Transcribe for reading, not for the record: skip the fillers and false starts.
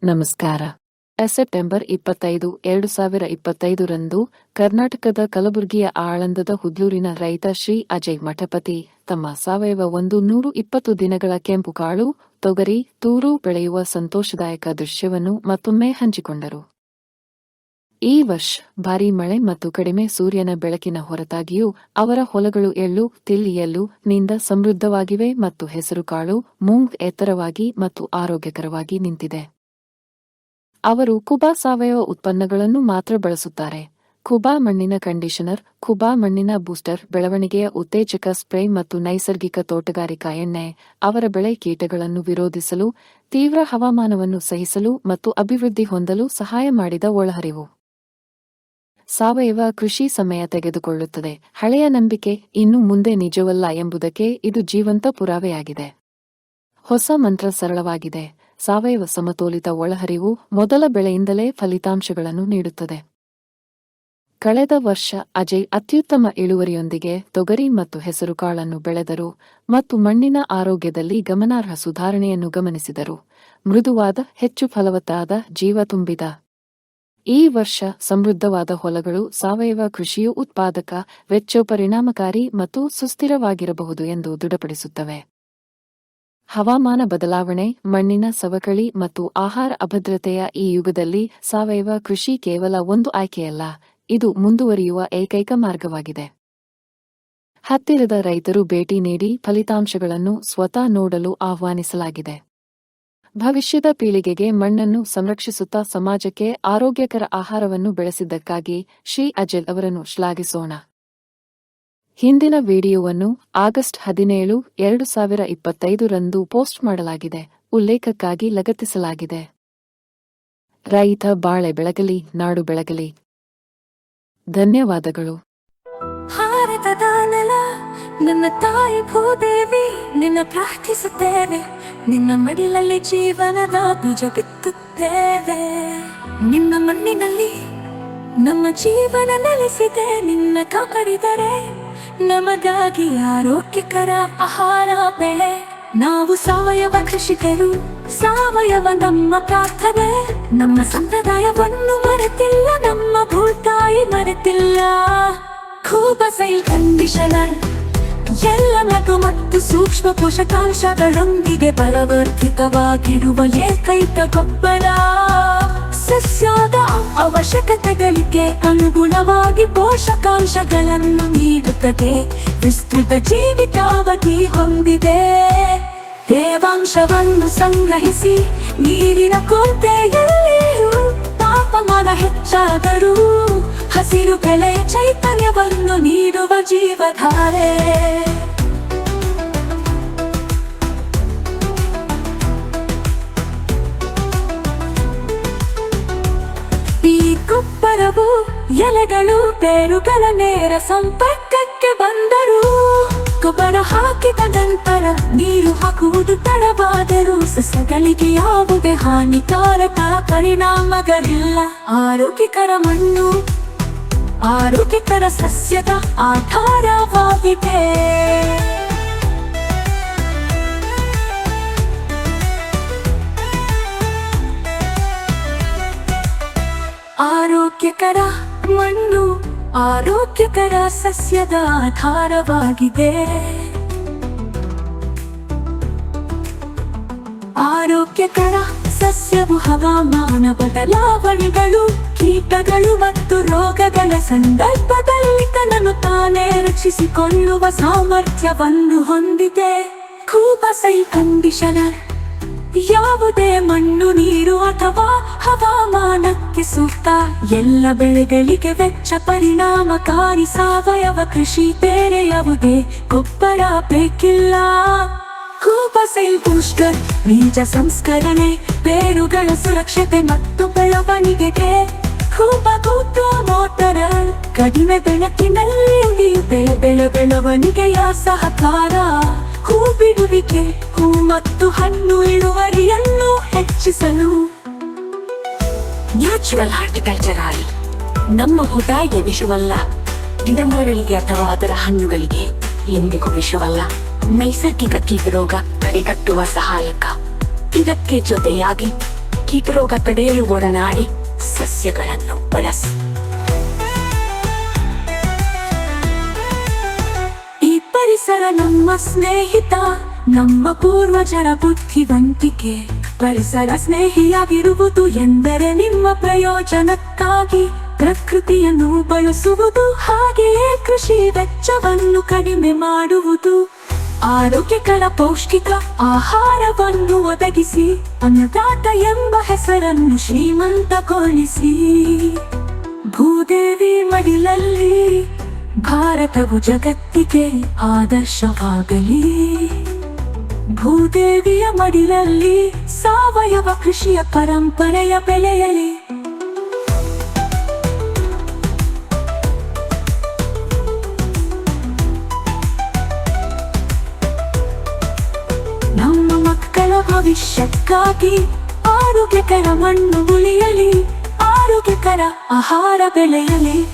ನಮಸ್ಕಾರ. ಸೆಪ್ಟೆಂಬರ್ 25, 2025ರಂದು ಕರ್ನಾಟಕದ ಕಲಬುರಗಿಯ ಆಳಂದದ ಹುದ್ಲೂರಿನ ರೈತ ಶ್ರೀ ಅಜಯ್ ಮಠಪತಿ ತಮ್ಮ ಸಾವಯವ 120 ದಿನಗಳ ಕೆಂಪು ಕಾಳು, ತೊಗರಿ, ತೂರು ಬೆಳೆಯುವ ಸಂತೋಷದಾಯಕ ದೃಶ್ಯವನ್ನು ಮತ್ತೊಮ್ಮೆ ಹಂಚಿಕೊಂಡರು. ಈ ವರ್ಷ ಭಾರೀ ಮಳೆ ಮತ್ತು ಕಡಿಮೆ ಸೂರ್ಯನ ಬೆಳಕಿನ ಹೊರತಾಗಿಯೂ ಅವರ ಹೊಲಗಳು ಎಳ್ಳು, ತಿಲ್ಲಿಯಲ್ಲು ನಿಂದ ಸಮೃದ್ಧವಾಗಿವೆ ಮತ್ತು ಹೆಸರುಕಾಳು, ಮೂಂಗ್ ಎತ್ತರವಾಗಿ ಮತ್ತು ಆರೋಗ್ಯಕರವಾಗಿ ನಿಂತಿದೆ. ಅವರು ಕುಬಾ ಸಾವಯವ ಉತ್ಪನ್ನಗಳನ್ನು ಮಾತ್ರ ಬಳಸುತ್ತಾರೆ. ಕುಬಾ ಮಣ್ಣಿನ ಕಂಡೀಷನರ್, ಕುಬಾ ಮಣ್ಣಿನ ಬೂಸ್ಟರ್, ಬೆಳವಣಿಗೆಯ ಉತ್ತೇಜಕ ಸ್ಪ್ರೇ ಮತ್ತು ನೈಸರ್ಗಿಕ ತೋಟಗಾರಿಕಾ ಎಣ್ಣೆ ಅವರ ಬೆಳೆ ಕೀಟಗಳನ್ನು ವಿರೋಧಿಸಲು, ತೀವ್ರ ಹವಾಮಾನವನ್ನು ಸಹಿಸಲು ಮತ್ತು ಅಭಿವೃದ್ಧಿ ಹೊಂದಲು ಸಹಾಯ ಮಾಡಿದ ಒಳಹರಿವು. ಸಾವಯವ ಕೃಷಿ ಸಮಯ ತೆಗೆದುಕೊಳ್ಳುತ್ತದೆ. ಹಳೆಯ ನಂಬಿಕೆ ಇನ್ನು ಮುಂದೆ ನಿಜವಲ್ಲ ಎಂಬುದಕ್ಕೆ ಇದು ಜೀವಂತ ಪುರಾವೆಯಾಗಿದೆ. ಹೊಸ ಮಂತ್ರ ಸರಳವಾಗಿದೆ. ಸಾವಯವ ಸಮತೋಲಿತ ಒಳಹರಿವು ಮೊದಲ ಬೆಳೆಯಿಂದಲೇ ಫಲಿತಾಂಶಗಳನ್ನು ನೀಡುತ್ತದೆ. ಕಳೆದ ವರ್ಷ ಅಜಯ್ ಅತ್ಯುತ್ತಮ ಇಳುವರಿಯೊಂದಿಗೆ ತೊಗರಿ ಮತ್ತು ಹೆಸರುಕಾಳನ್ನು ಬೆಳೆದರು ಮತ್ತು ಮಣ್ಣಿನ ಆರೋಗ್ಯದಲ್ಲಿ ಗಮನಾರ್ಹ ಸುಧಾರಣೆಯನ್ನು ಗಮನಿಸಿದರು. ಮೃದುವಾದ, ಹೆಚ್ಚು ಫಲವತ್ತಾದ, ಜೀವ ತುಂಬಿದ ಈ ವರ್ಷ ಸಮೃದ್ಧವಾದ ಹೊಲಗಳು ಸಾವಯವ ಕೃಷಿಯು ಉತ್ಪಾದಕ, ವೆಚ್ಚ ಪರಿಣಾಮಕಾರಿ ಮತ್ತು ಸುಸ್ಥಿರವಾಗಿರಬಹುದು ಎಂದು ದೃಢಪಡಿಸುತ್ತವೆ. ಹವಾಮಾನ ಬದಲಾವಣೆ, ಮಣ್ಣಿನ ಸವಕಳಿ ಮತ್ತು ಆಹಾರ ಅಭದ್ರತೆಯ ಈ ಯುಗದಲ್ಲಿ ಸಾವಯವ ಕೃಷಿ ಕೇವಲ ಒಂದು ಆಯ್ಕೆಯಲ್ಲ, ಇದು ಮುಂದುವರಿಯುವ ಏಕೈಕ ಮಾರ್ಗವಾಗಿದೆ. ಹತ್ತಿರದ ರೈತರು ಭೇಟಿ ನೀಡಿ ಫಲಿತಾಂಶಗಳನ್ನು ಸ್ವತಃ ನೋಡಲು ಆಹ್ವಾನಿಸಲಾಗಿದೆ. ಭವಿಷ್ಯದ ಪೀಳಿಗೆಗೆ ಮಣ್ಣನ್ನು ಸಂರಕ್ಷಿಸುತ್ತಾ ಸಮಾಜಕ್ಕೆ ಆರೋಗ್ಯಕರ ಆಹಾರವನ್ನು ಬೆಳೆಸಿದ್ದಕ್ಕಾಗಿ ಶ್ರೀ ಅಜಯ್ ಅವರನ್ನು ಶ್ಲಾಘಿಸೋಣ. ಹಿಂದಿನ ವಿಡಿಯೋವನ್ನು ಆಗಸ್ಟ್ 17, 2025ರಂದು ಪೋಸ್ಟ್ ಮಾಡಲಾಗಿದೆ. ಉಲ್ಲೇಖಕ್ಕಾಗಿ ಲಗತ್ತಿಸಲಾಗಿದೆ. ರೈತ ಬಾಳೆ ಬೆಳಗಲಿ, ನಾಡು ಬೆಳಗಲಿ. ಧನ್ಯವಾದಗಳು. ಭಾರತದ ನೆಲ, ನನ್ನ ತಾಯಿ ಭೂದೇವಿ, ನಿನ್ನ ಪ್ರಾರ್ಥಿಸುತ್ತೇವೆ. ನಿನ್ನ ಮಡಿಲಲ್ಲಿ ಜೀವನದ ಬೀಜ ಬಿತ್ತುತ್ತೇವೆ. ನಿನ್ನ ಮಣ್ಣಿನಲ್ಲಿ ನಮ್ಮ ಜೀವನ ನೆಲೆಸಿದೆ. ನಿನ್ನ ಕಾಪಾಡಿದರೆ ನಮಗಾಗಿ ಆರೋಗ್ಯಕರ ಆಹಾರ ಬೆಳೆ. ನಾವು ಸಾವಯವ ಕೃಷಿಕರು, ಸಾವಯವ ನಮ್ಮ ಪ್ರಾರ್ಥನೆ. ನಮ್ಮ ಸಂಪ್ರದಾಯವನ್ನು ಮರೆತಿಲ್ಲ, ನಮ್ಮ ಭೂತಾಯಿ ಮರೆತಿಲ್ಲ. ಖೂಬಸೈಲ್ ಕಂಡೀಷನರ್ ಎಲ್ಲ ಮೃದು ಮತ್ತು ಸೂಕ್ಷ್ಮ ಪೋಷಕಾಂಶಗಳೊಂದಿಗೆ ಬಲವರ್ಧಿತವಾಗಿರುವ ಏಕೈಕ ಗೊಬ್ಬರ. ಸಸ್ಯದ ಅವಶ್ಯಕತೆಗಳಿಗೆ ಅನುಗುಣವಾಗಿ ಪೋಷಕಾಂಶಗಳನ್ನು ನೀಡುತ್ತದೆ. ವಿಸ್ತೃತ ಜೀವಿತಾವಧಿ ಹೊಂದಿದೆ. ತೇವಾಂಶವನ್ನು ಸಂಗ್ರಹಿಸಿ ನೀರಿನ ಕೊರತೆಯಲ್ಲಿಯೂ ತಾಪಮಾನ ಹೆಚ್ಚಾದರೂ ಹಸಿರು ಬೆಳೆಯ ಚೈತನ್ಯವನ್ನು ನೀಡುವ ಜೀವಧಾರೆ. ಈ ಗೊಬ್ಬರವು ಎಲೆಗಳು, ಬೇರುಗಳ ನೇರ ಸಂಪರ್ಕಕ್ಕೆ ಬಂದರೂ ಗೊಬ್ಬರ ಹಾಕಿದ ನಂತರ ನೀರು ಹಾಕುವುದು ತಡವಾದರೂ ಸಸ್ಯಗಳಿಗೆ ಯಾವುದೇ ಹಾನಿಕಾರಕ ಪರಿಣಾಮಗಳಿಲ್ಲ. ಆರೋಗ್ಯಕರ ಮಣ್ಣು ಆರೋಗ್ಯಕರ ಸಸ್ಯದ ಆಧಾರವಾಗಿದೆ. ಆರೋಗ್ಯಕರ ಮಣ್ಣು ಆರೋಗ್ಯಕರ ಸಸ್ಯದ ಆಧಾರವಾಗಿದೆ. ಆರೋಗ್ಯಕರ ಸಸ್ಯವು ಹವಾಮಾನ ಬದಲಾವಣೆಗಳು, ಕೀಟಗಳು ಮತ್ತು ರೋಗಗಳ ಸಂದರ್ಭದಲ್ಲಿ ತನ್ನನ್ನು ತಾನೇ ರಕ್ಷಿಸಿಕೊಳ್ಳುವ ಸಾಮರ್ಥ್ಯವನ್ನು ಹೊಂದಿದೆ. ಖೂಬಸೈಲ್ ಕಂಡೀಷನರ್ ಯಾವುದೇ ಮಣ್ಣು, ನೀರು ಅಥವಾ ಹವಾಮಾನಕ್ಕೆ ಸೂಕ್ತ. ಎಲ್ಲ ಬೆಳೆಗಳಿಗೆ ವೆಚ್ಚ ಪರಿಣಾಮಕಾರಿ ಸಾವಯವ ಕೃಷಿ. ಬೇರೆ ಯಾವುದೇ ಗೊಬ್ಬರ ಬೇಕಿಲ್ಲ. ಖೂಬಸೈಲ್ ಬೂಸ್ಟರ್ ಬೀಜ ಸಂಸ್ಕರಣೆ, ಬೇರುಗಳ ಸುರಕ್ಷತೆ ಮತ್ತು ಬೆಳವಣಿಗೆಗೆ. ಖೂಬಾ ಮೋಟರ್ ಕಡಿಮೆ ಬೆಳಕಿನಲ್ಲಿ ಬೆಳವಣಿಗೆಯ ಸಹಕಾರ. ಹೂ ಬಿಡುವಿಕೆ, ಹೂ ಮತ್ತು ಹಣ್ಣು ಇಳುವರಿಯನ್ನು ಹೆಚ್ಚಿಸಲು. ನ್ಯಾಚುರಲ್ ಹಾರ್ಟಿಕಲ್ಚರ್ ನಮ್ಮ ಭೂತಾಯಿಗೆ ವಿಷವಲ್ಲ. ಗಿಡಮರಗಳಿಗೆ ಅಥವಾ ಅದರ ಹಣ್ಣುಗಳಿಗೆ ಎಂದಿಗೂ ವಿಷವಲ್ಲ. ನೈಸರ್ಗಿಕ ಕೀಟ ರೋಗ ತಡೆಗಟ್ಟುವ ಸಹಾಯಕ. ಇದಕ್ಕೆ ಜೊತೆಯಾಗಿ ಕೀಟರೋಗ ತಡೆಯಲು ಒಡನಾಡಿ ಸಸ್ಯಗಳನ್ನು ಬಳಸಿ. ಈ ಪರಿಸರ ನಮ್ಮ ಸ್ನೇಹಿತ, ನಮ್ಮ ಪೂರ್ವಜರ ಬುದ್ಧಿವಂತಿಕೆ. ಪರಿಸರ ಸ್ನೇಹಿಯಾಗಿರುವುದು ಎಂದರೆ ನಿಮ್ಮ ಪ್ರಯೋಜನಕ್ಕಾಗಿ ಪ್ರಕೃತಿಯನ್ನು ಬಳಸುವುದು, ಹಾಗೆಯೇ ಕೃಷಿ ವೆಚ್ಚವನ್ನು ಕಡಿಮೆ ಮಾಡುವುದು. ಆರೋಗ್ಯಕರ ಪೌಷ್ಟಿಕ ಆಹಾರವನ್ನು ಒದಗಿಸಿ ಅನ್ನದಾತ ಎಂಬ ಹೆಸರನ್ನು ಶ್ರೀಮಂತಗೊಳಿಸಿ. ಭೂದೇವಿ ಮಡಿಲಲ್ಲಿ ಭಾರತವು ಜಗತ್ತಿಗೆ ಆದರ್ಶವಾಗಲಿ. ಭೂದೇವಿಯ ಮಡಿಲಲ್ಲಿ ಸಾವಯವ ಕೃಷಿಯ ಪರಂಪರೆಯ ಬೆಳೆಯಲಿ. ನಮ್ಮ ಮಕ್ಕಳ ಭವಿಷ್ಯಕ್ಕಾಗಿ ಆರೋಗ್ಯಕರ ಮಣ್ಣು ಉಳಿಯಲಿ, ಆರೋಗ್ಯಕರ ಆಹಾರ ಬೆಳೆಯಲಿ.